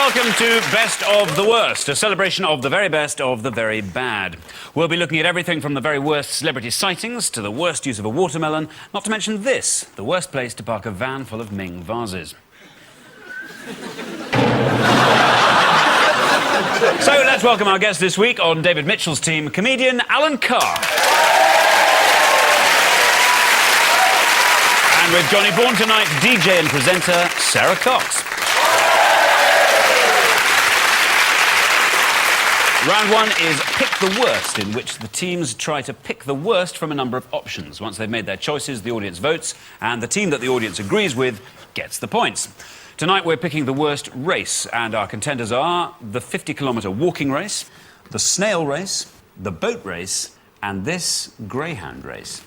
welcome to Best of the Worst, a celebration of the very best of the very bad. We'll be looking at everything from the very worst celebrity sightings to the worst use of a watermelon, not to mention this, the worst place to park a van full of Ming vases. So let's welcome our guest this week on David Mitchell's team, comedian Alan Carr. And with Johnny Vaughan tonight, DJ and presenter Sara Cox. Round one is Pick the Worst, in which the teams try to pick the worst from a number of options. Once they've made their choices, the audience votes, and the team that the audience agrees with gets the points. Tonight we're picking the worst race, and our contenders are the 50-kilometre walking race, the snail race, the boat race, and this greyhound race.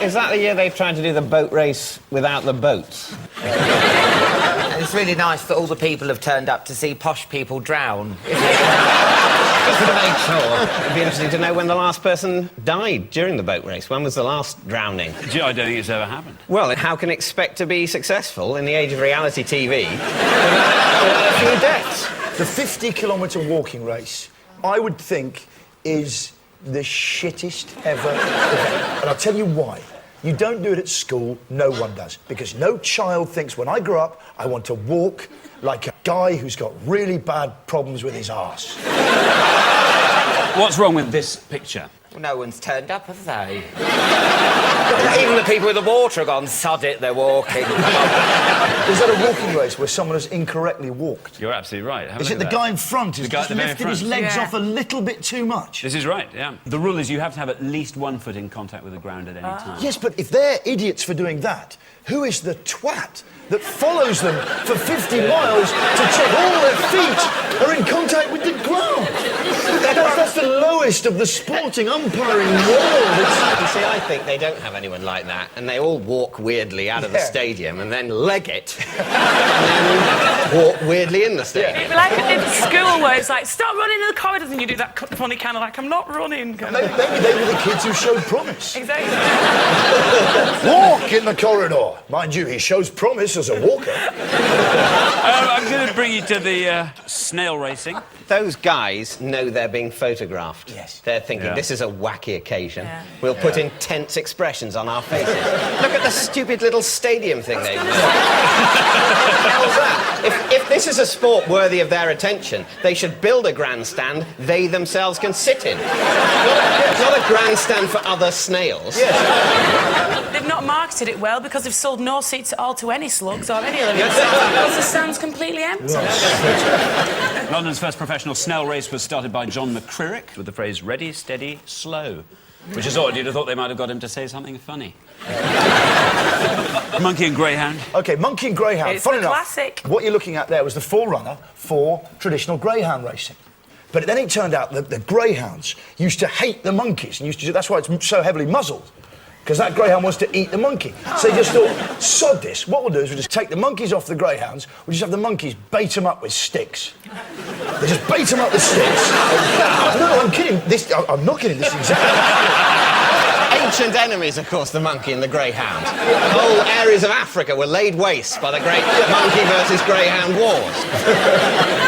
Is that the year they've tried to do the boat race without the boats? It's really nice that all the people have turned up to see posh people drown. Just to make sure. It'd be interesting to know when the last person died during the boat race. When was the last drowning? I don't think it's ever happened. Well, how can expect to be successful in the age of reality TV without a few deaths? The 50-kilometre walking race, I would think, is the shittest ever event. And I'll tell you why. You don't do it at school, no one does. Because no child thinks, when I grow up, I want to walk like a guy who's got really bad problems with his arse. What's wrong with this picture? Well, no one's turned up, have they? Even the people with the water have gone, sod it, they're walking. Is that a walking race where someone has incorrectly walked? You're absolutely right. Is it the guy in front who's just lifted his legs off a little bit too much? This is right, yeah. The rule is you have to have at least 1 foot in contact with the ground at any time. Yes, but if they're idiots for doing that, who is the twat that follows them for 50 miles to check all their feet are in contact with the ground? That's the lowest of the sporting umpiring world. You see, I think they don't have anyone like that, and they all walk weirdly out of the stadium and then leg it, and then walk weirdly in the stadium. It'd be like in school where it's like, stop running in the corridors, and you do that funny kind of like, I'm not running. Maybe they were the kids who showed promise. Exactly. Walk in the corridor. Mind you, he shows promise as a walker. I'm going to bring you to the snail racing. Those guys know they're being photographed. Yes. They're thinking, this is a wacky occasion. Yeah. We'll put intense expressions on our faces. Look at the stupid little stadium thing they've done. What the hell's that? If this is a sport worthy of their attention, they should build a grandstand they themselves can sit in. Not a grandstand for other snails. Yes. They've not marketed it well because they've sold no seats at all to any slugs or any of them. The stand's completely empty. London's first professional snail race was started by John McCririck with the phrase ready, steady, slow. Which is odd, you'd have thought they might have got him to say something funny. Monkey and greyhound. OK, monkey and greyhound. It's Funny a enough, classic. what you're looking at there was the forerunner for traditional greyhound racing. But then it turned out that the greyhounds used to hate the monkeys, and that's why it's so heavily muzzled. Because that greyhound wants to eat the monkey. So they just thought, sod this. What we'll do is we'll just take the monkeys off the greyhounds, we'll just have the monkeys bait them up with sticks. They just bait them up with sticks. No, I'm kidding. I'm not kidding. This is exactly... Ancient enemies, of course, the monkey and the greyhound. Whole areas of Africa were laid waste by the great monkey versus greyhound wars.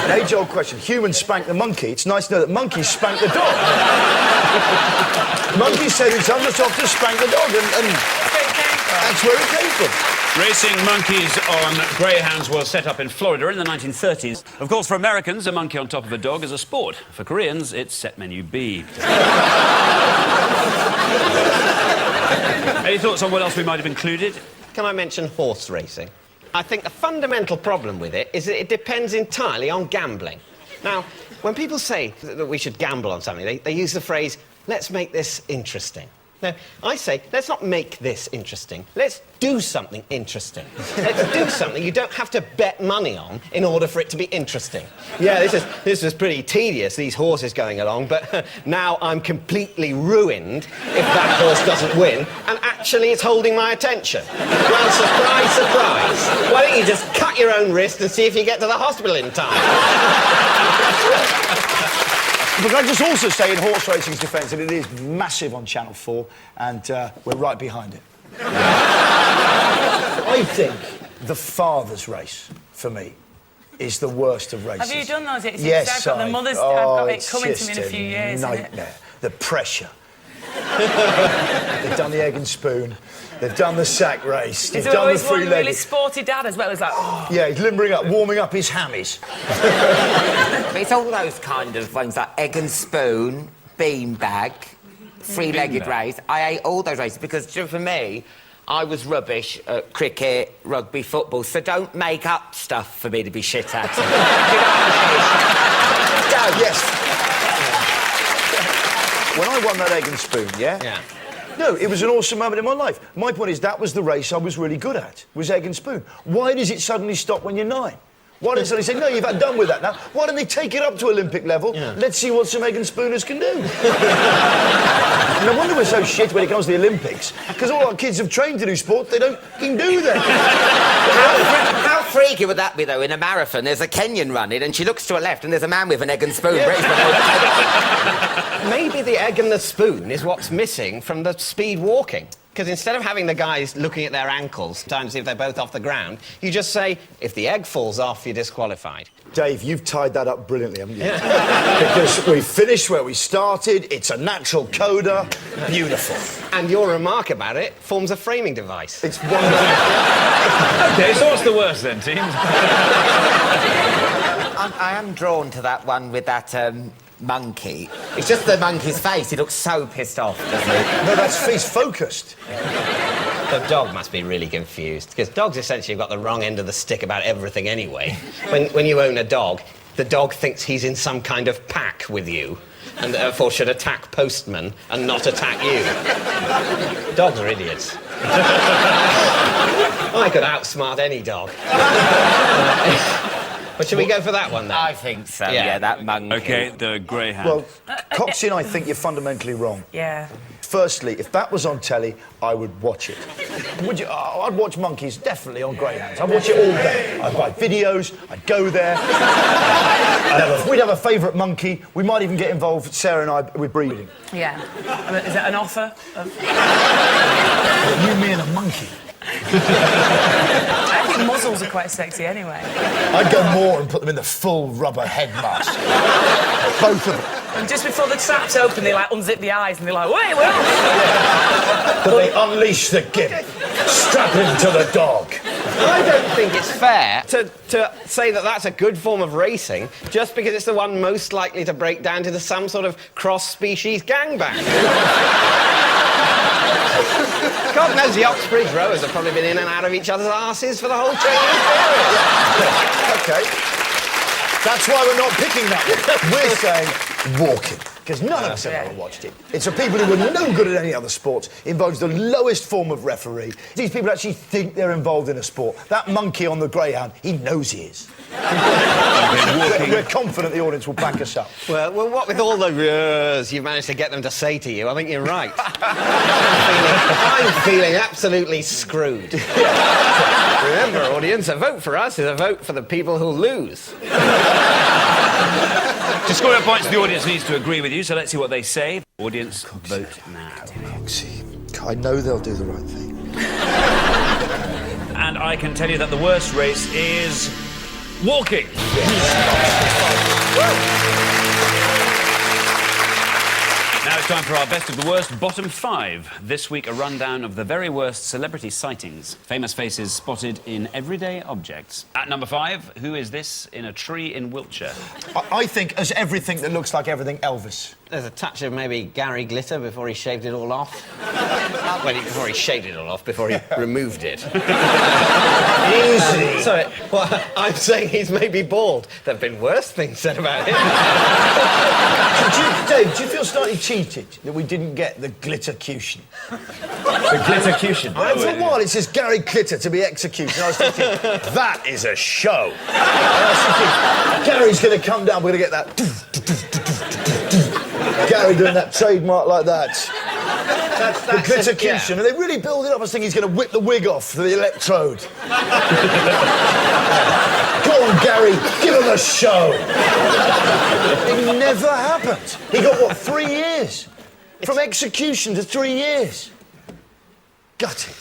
An age-old question. Humans spank the monkey. It's nice to know that monkeys spank the dog. Monkeys said it's understood to spank the dog, and that's where it came from. Racing monkeys on greyhounds was set up in Florida in the 1930s. Of course, for Americans, a monkey on top of a dog is a sport. For Koreans, it's set menu B. Any thoughts on what else we might have included? Can I mention horse racing? I think the fundamental problem with it is that it depends entirely on gambling. Now, when people say that we should gamble on something, they use the phrase, let's make this interesting. Now, I say, let's not make this interesting. Let's do something interesting. Let's do something you don't have to bet money on in order for it to be interesting. Yeah, this is pretty tedious, these horses going along, but now I'm completely ruined if that horse doesn't win, and actually it's holding my attention. Well, surprise, surprise. Why don't you just cut your own wrist and see if you get to the hospital in time? But can I just also say, in horse racing's defence, that it is massive on Channel 4, and we're right behind it. I think the father's race, for me, is the worst of races. Have you done those? Yes, I've got the Mother's Day. I've got it coming to me in a few years. Nightmare. The pressure. They've done the egg and spoon. They've done the sack race. They've Is there done the always one three-legged. really sporty dad as well? It's like, oh. Yeah, he's limbering up, warming up his hammies. It's all those kind of ones like egg and spoon, beanbag, three-legged race. I ate all those races because, for me, I was rubbish at cricket, rugby, football, so don't make up stuff for me to be shit at. Do you know what I mean? Don't. Yes. When I won that egg and spoon, Yeah. No, it was an awesome moment in my life. My point is that was the race I was really good at, was egg and spoon. Why does it suddenly stop when you're 9? Why don't they suddenly say, no, you've had done with that now? Why don't they take it up to Olympic level? Yeah. Let's see what some egg and spooners can do. No wonder we're so shit when it comes to the Olympics, because all our kids have trained to do sport, they don't fucking do that. How freaky would that be, though, in a marathon? There's a Kenyan running, and she looks to her left, and there's a man with an egg and spoon. Yeah. Maybe the egg and the spoon is what's missing from the speed walking. Because instead of having the guys looking at their ankles, trying to see if they're both off the ground, you just say, if the egg falls off, you're disqualified. Dave, you've tied that up brilliantly, haven't you? Yeah. Because we finished where we started, it's a natural coda, beautiful. And your remark about it forms a framing device. It's wonderful. OK, so what's the worst then, teams? I am drawn to that one with that, monkey. It's just the monkey's face. He looks so pissed off, doesn't he? No, that's face-focused. The dog must be really confused, because dogs essentially have got the wrong end of the stick about everything anyway. When you own a dog, the dog thinks he's in some kind of pack with you, and therefore should attack postmen and not attack you. Dogs are idiots. I could outsmart any dog. But should we go for that one, then? I think so, yeah that monkey. OK, the greyhound. Well, Coxie and I think you're fundamentally wrong. Yeah. Firstly, if that was on telly, I would watch it. Would you? Oh, I'd watch monkeys, definitely, on greyhounds. I'd watch it all day. I'd buy videos, I'd go there. We'd have a favourite monkey. We might even get involved, Sarah and I, with breeding. Yeah. Is it an offer? You, me and a monkey. I think muzzles are quite sexy anyway. I'd go more and put them in the full rubber head mask. Both of them. And just before the trap's open, they, like, unzip the eyes and they're like, wait, we're off! But they unleash the gimp. Strap him to the dog. I don't think it's fair to say that that's a good form of racing just because it's the one most likely to break down into some sort of cross-species gangbang. God knows the Oxbridge rowers have probably been in and out of each other's arses for the whole training period. OK. That's why we're not picking that one. We're saying walking, because none of us have ever watched it. It's for people who are no good at any other sport. It involves the lowest form of referee. These people actually think they're involved in a sport. That monkey on the greyhound, he knows he is. We're confident the audience will back us up. Well, what with all the years you've managed to get them to say to you, I think you're right. I'm feeling absolutely screwed. Remember, audience, a vote for us is a vote for the people who lose. To score your points, the audience needs to agree with you, so let's see what they say. Audience, vote now. Coxie, I know they'll do the right thing. And I can tell you that the worst race is walking. Now it's time for our best of the worst bottom 5. This week, a rundown of the very worst celebrity sightings. Famous faces spotted in everyday objects. At number 5, who is this in a tree in Wiltshire? I think as everything that looks like everything Elvis. There's a touch of maybe Gary Glitter before he shaved it all off. Well, before he shaved it all off, before he removed it. Easy. Sorry, well, I'm saying he's maybe bald. There have been worse things said about him. Dave, do you feel slightly cheated that we didn't get the glittercution? The glittercution? For a while it says Gary Glitter to be executed. And I was thinking, that is a show. And I was thinking, Gary's going to come down, we're going to get that... Gary doing that trademark like that. That's the glittercution. And they really build it up. I was thinking he's going to whip the wig off for the electrode. Go on, Gary, give him a show. It never happened. He got, what, 3 years? From execution to 3 years. Gutted.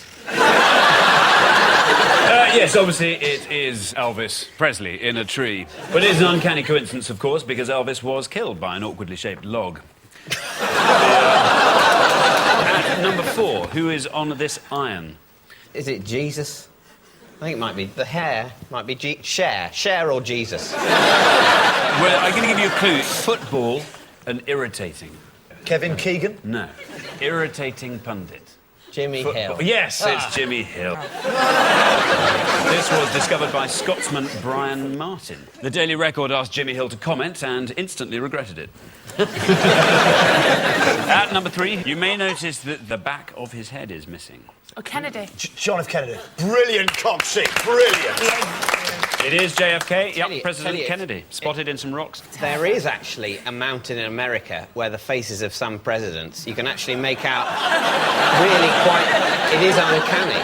Yes, obviously it is Elvis Presley in a tree. But it is an uncanny coincidence, of course, because Elvis was killed by an awkwardly shaped log. At number 4, who is on this iron? Is it Jesus? I think it might be the hair. Might be Cher. Cher or Jesus. Well, I'm going to give you a clue. Football and irritating. Kevin Keegan? No. Irritating pundit. Jimmy Hill. Yes, it's Jimmy Hill. This was discovered by Scotsman Brian Martin. The Daily Record asked Jimmy Hill to comment and instantly regretted it. At number 3, you may notice that the back of his head is missing. Oh, Kennedy. John F. Kennedy. Brilliant cockseat, brilliant. It is JFK, Tell yep, you- President tell you- Kennedy, spotted in some rocks. There is actually a mountain in America where the faces of some presidents you can actually make out really quite. It is uncanny.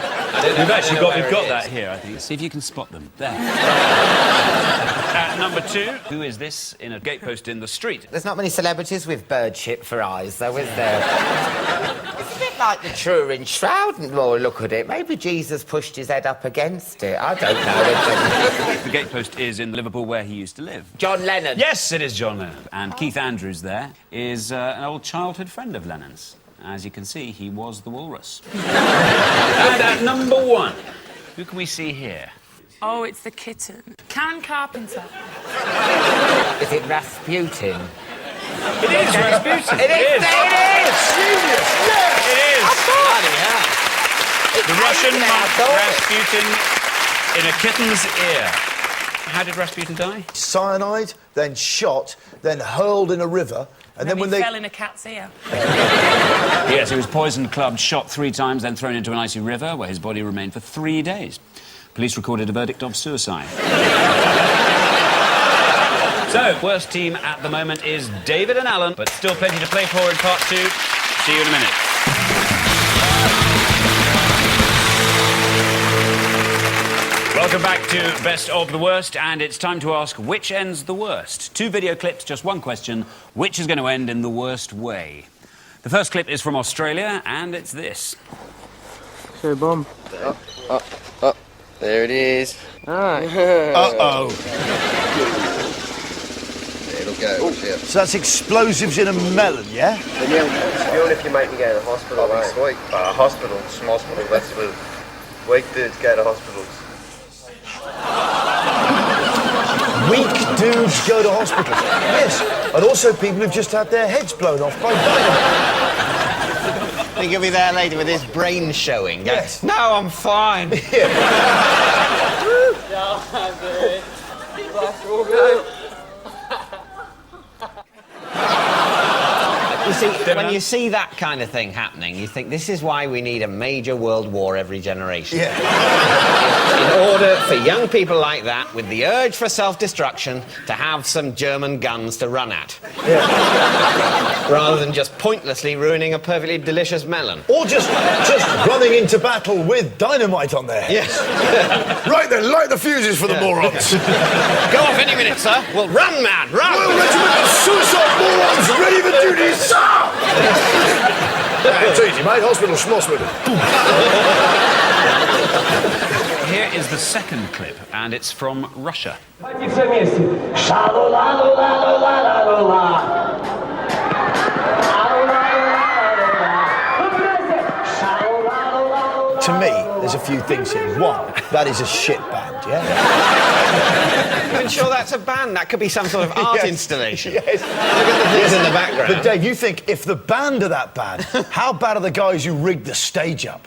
We've actually got that here, I think. See if you can spot them. There. At number 2, who is this in a gatepost in the street? There's not many celebrities with bird shit for eyes, though, is there? It's a bit like the Turin Shroud, Laura, look at it. Maybe Jesus pushed his head up against it. I don't know. The gatepost is in Liverpool, where he used to live. John Lennon. Yes, it is John Lennon. And Keith Andrews there is an old childhood friend of Lennon's. As you can see, he was the walrus. And at number 1, who can we see here? Oh, it's the kitten. Karen Carpenter. Is it Rasputin? It is Rasputin. It is! It is! Genius, yes! It is. Bloody hell. The Russian I monk thought it. Rasputin in a kitten's ear. How did Rasputin die? Cyanide, then shot, then hurled in a river, and then when he they... fell in a cat's ear. Yes, he was poisoned, clubbed, shot 3 times, then thrown into an icy river where his body remained for 3 days. Police recorded a verdict of suicide. So, worst team at the moment is David and Alan, but still plenty to play for in part 2. See you in a minute. Welcome back to Best of the Worst, and it's time to ask which ends the worst. 2 video clips, just 1 question. Which is going to end in the worst way? The first clip is from Australia, and it's this. Sure, bomb. There it is. Alright. Uh-oh. It'll go. Yeah. So that's explosives in a melon, yeah? Even if you make me go to the hospital, that'd be sweet. Hospital, some hospital, that's what weak dudes go to hospitals. Weak dudes go to hospital. Yes, and also people who've just had their heads blown off by dynamite. I think he'll be there later with his brain showing. Yes. No, I'm fine. You see, when you see that kind of thing happening, you think this is why we need a major world war every generation. Yeah. In order for young people like that, with the urge for self-destruction, to have some German guns to run at. Yeah. Rather than just pointlessly ruining a perfectly delicious melon. Or just running into battle with dynamite on their head. Yes. Right then, light the fuses for the morons. Go off any minute, sir. Well, run, man, run! Royal Regiment of Suicide Morons, ready for duty, sir! It's easy, mate. Hospital, hospital. Here is the second clip, and it's from Russia. To me, there's a few things here. 1, that is a shit band, yeah? I'm sure that's a band. That could be some sort of art Yes. installation. Yes. Look at the things in the background. But Dave, you think if the band are that bad, how bad are the guys who rigged the stage up?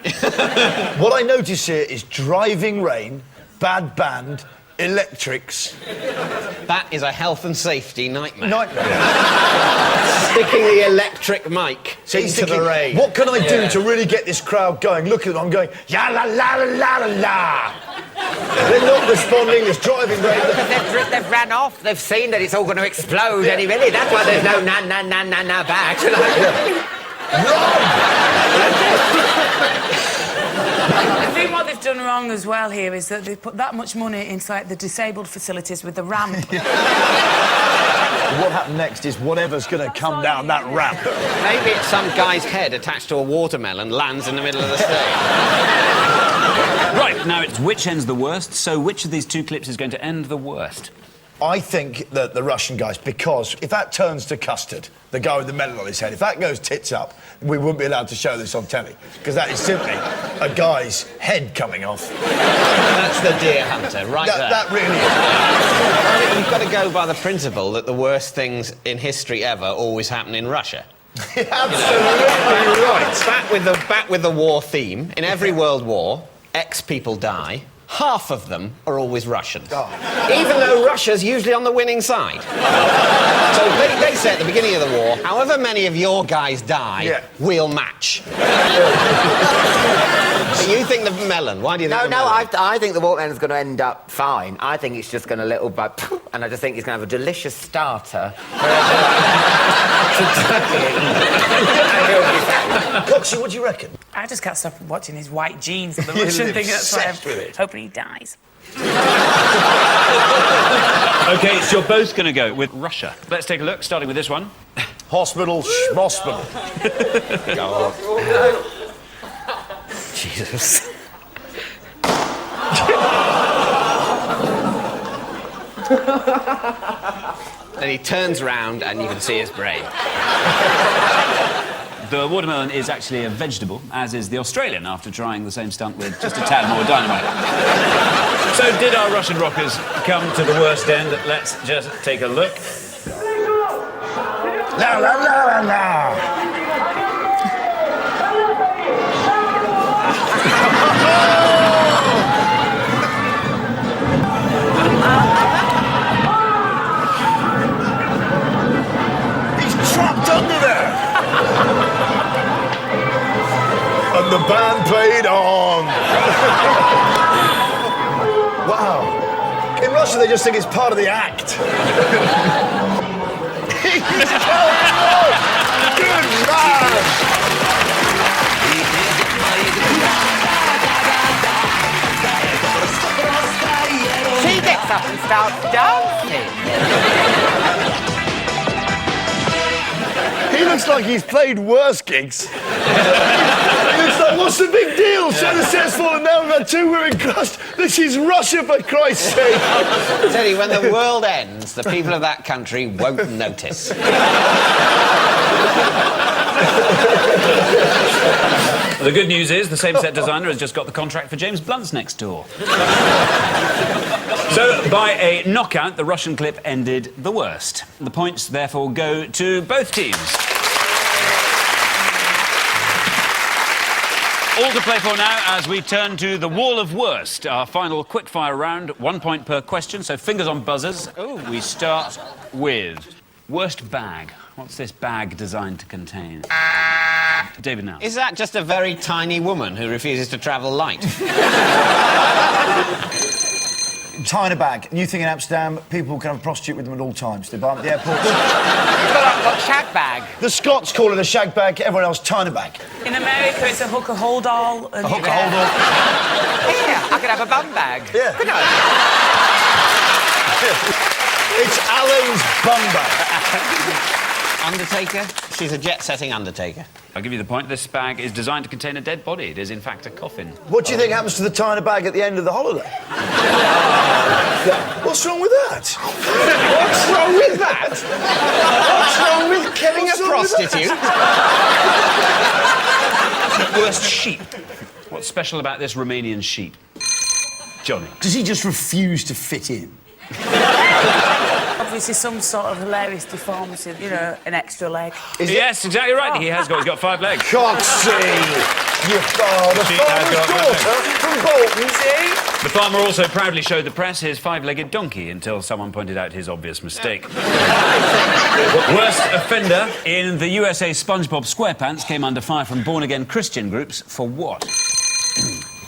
What I notice here is driving rain, bad band, electrics. That is a health and safety nightmare. Sticking the electric mic So he's into thinking, the rain. what can I do to really get this crowd going? Look at them, I'm going, ya la la la la la la. They're not responding, there's driving rain. They've ran off. They've seen that it's all going to explode any minute. That's why there's no na back. I think what they've done wrong as well here is that they've put that much money into like the disabled facilities with the ramp. What happened next is whatever's going to come down that ramp. Maybe it's some guy's head attached to a watermelon lands in the middle of the stage. Right, now it's which ends the worst, so which of these two clips is going to end the worst? I think that the Russian guys, because if that turns to custard, the guy with the melon on his head, if that goes tits up, we wouldn't be allowed to show this on telly, because that is simply a guy's head coming off. That's the deer hunter, right there. That really is. You've got to go by the principle that the worst things in history ever always happen in Russia. Absolutely right. Back with the war theme. In every world war, X people die. Half of them are always Russians. Oh. Even though Russia's usually on the winning side. So they say at the beginning of the war, however many of your guys die, we'll match. So you think the melon? Why do you think the melon? I think the watermelon's going to end up fine. I think it's just going to little bit, and I just think it's going to have a delicious starter. Coxie, what do you reckon? I just can't stop watching his white jeans and the Russian thing. That's why I'm hoping he dies. OK, so you're both going to go with Russia. Let's take a look, starting with this one. Hospital, schmospital. Go on. Jesus. And he turns round and you can see his brain. The watermelon is actually a vegetable, as is the Australian, after trying the same stunt with just a tad more dynamite. So did our Russian rockers come to the worst end? Let's just take a look. La la la la la. He's trapped under there. And the band played on. Wow. In Russia, they just think it's part of the act. He's going on. Good man. She gets up and starts dancing. He looks like he's played worse gigs. He looks like, what's the big deal? Shed set's fallen down, we've had 2 women crushed. This is Russia, for Christ's sake. I tell you, when the world ends, the people of that country won't notice. The good news is the same set designer has just got the contract for James Blunt's next tour. So, by a knockout, the Russian clip ended the worst. The points, therefore, go to both teams. All to play for now as we turn to the Wall of Worst, our final quickfire round, 1 point per question, so fingers on buzzers. We start with worst bag. What's this bag designed to contain? David now. Is that just a very tiny woman who refuses to travel light? Tiny bag. New thing in Amsterdam, people can have a prostitute with them at all times. They buy them at the airport. Got shag bag. The Scots call it a shag bag, everyone else tiny bag. In America, it's a hooker hold all. A hooker hold all. Yeah, I could have a bum bag. Yeah. Couldn't I? It's Alan's bum bag. Undertaker? She's a jet-setting undertaker. I'll give you the point. This bag is designed to contain a dead body. It is, in fact, a coffin. What do you think happens to the tiny bag at the end of the holiday? What's wrong with that? What's wrong with that? What's wrong with killing a prostitute? Worst sheep. What's special about this Romanian sheep? Johnny. Does he just refuse to fit in? Obviously, some sort of hilarious deformity, you know, an extra leg. Yes, exactly right. He has got. He's got 5 legs. Coxie! The farmer's daughter from Bolton. See? The farmer also proudly showed the press his 5-legged donkey until someone pointed out his obvious mistake. Worst offender in the USA, SpongeBob SquarePants came under fire from born-again Christian groups for what?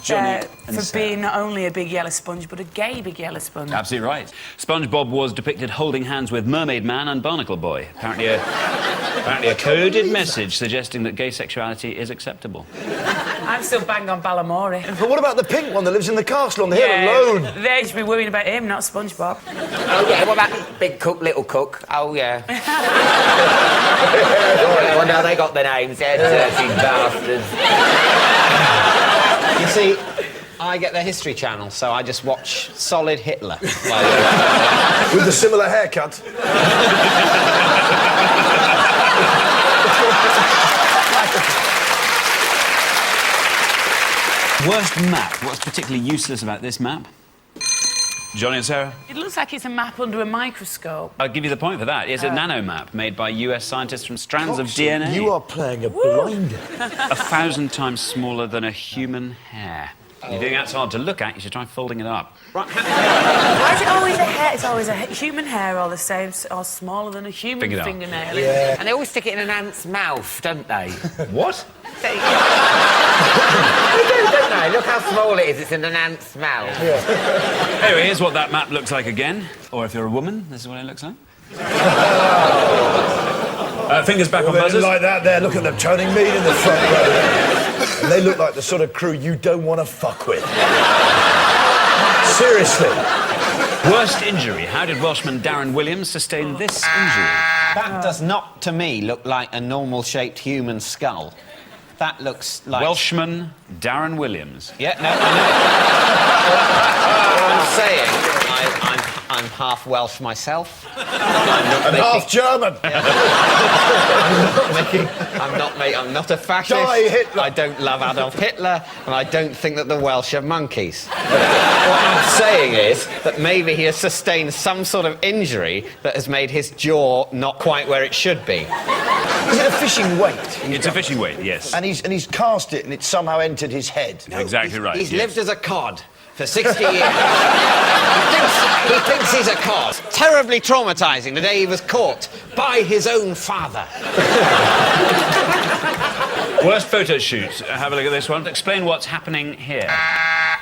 Johnny and for Sarah. being not only a big yellow sponge, but a gay big yellow sponge. Absolutely right. SpongeBob was depicted holding hands with Mermaid Man and Barnacle Boy. Apparently a coded message suggesting that gay sexuality is acceptable. I'm still bang on Balamori. But what about the pink one that lives in the castle on the hill alone? They should be worrying about him, not SpongeBob. Oh, yeah, what about Big Cook, Little Cook? Oh, yeah. Well, now they got their names. They're dirty bastards. You see, I get the History Channel, so I just watch solid Hitler. With a similar haircut. Worst map. What's particularly useless about this map? Johnny and Sarah? It looks like it's a map under a microscope. I'll give you the point for that. It's a nano map made by US scientists from strands of DNA. You are playing a blinder. 1,000 times smaller than a human hair. You're doing that so hard to look at, you should try folding it up. Why is it always a hair? It's always a human hair or the same, or smaller than a human fingernail. Yeah. And they always stick it in an ant's mouth, don't they? What? They do, don't they? Look how small it is. It's in an ant's mouth. Yeah. Anyway, here's what that map looks like again. Or if you're a woman, this is what it looks like. Fingers back on buzzers. Like that there, look at them turning me in the front row. And they look like the sort of crew you don't want to fuck with. Seriously. Worst injury. How did Welshman Darren Williams sustain this injury? That does not, to me, look like a normal-shaped human skull. That looks like... Welshman Darren Williams. Yeah, no, I know. I'm saying I'm half Welsh myself. And half German. I'm not a fascist. Die, Hitler. I don't love Adolf Hitler, and I don't think that the Welsh are monkeys. What I'm saying is that maybe he has sustained some sort of injury that has made his jaw not quite where it should be. Is it a fishing weight? It's a fishing weight, yes. And he's cast it and it's somehow entered his head. Exactly right. He's yes. lived as a cod for 60 years. He thinks he's a cod. Terribly traumatising the day he was caught by his own father. Worst photo shoot. Have a look at this one. Explain what's happening here.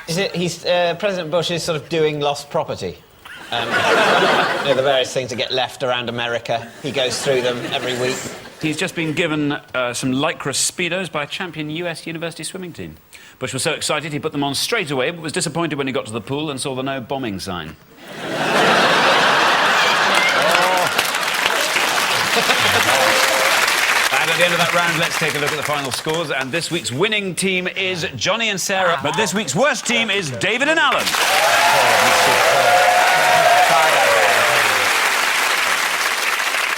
President Bush is sort of doing lost property. The various things that get left around America. He goes through them every week. He's just been given some Lycra Speedos by a champion US university swimming team. Bush was so excited he put them on straight away, but was disappointed when he got to the pool and saw the no bombing sign. And at the end of that round, let's take a look at the final scores. And this week's winning team is Johnny and Sarah, but this week's worst team is David and Alan.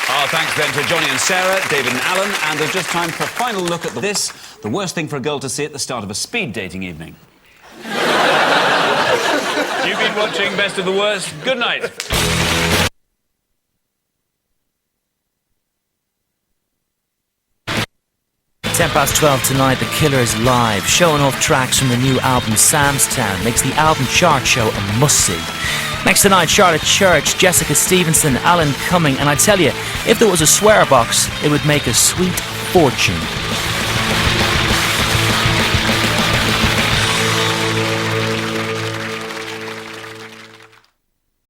Our thanks then to Johnny and Sarah, David and Alan, and there's just time for a final look at this, the worst thing for a girl to see at the start of a speed dating evening. You've been watching Best of the Worst. Good night. 12:10 tonight, The Killers live, showing off tracks from the new album Sam's Town, makes the album chart show a must-see. Next tonight, Charlotte Church, Jessica Stevenson, Alan Cumming, and I tell you, if there was a swear box, it would make a sweet fortune.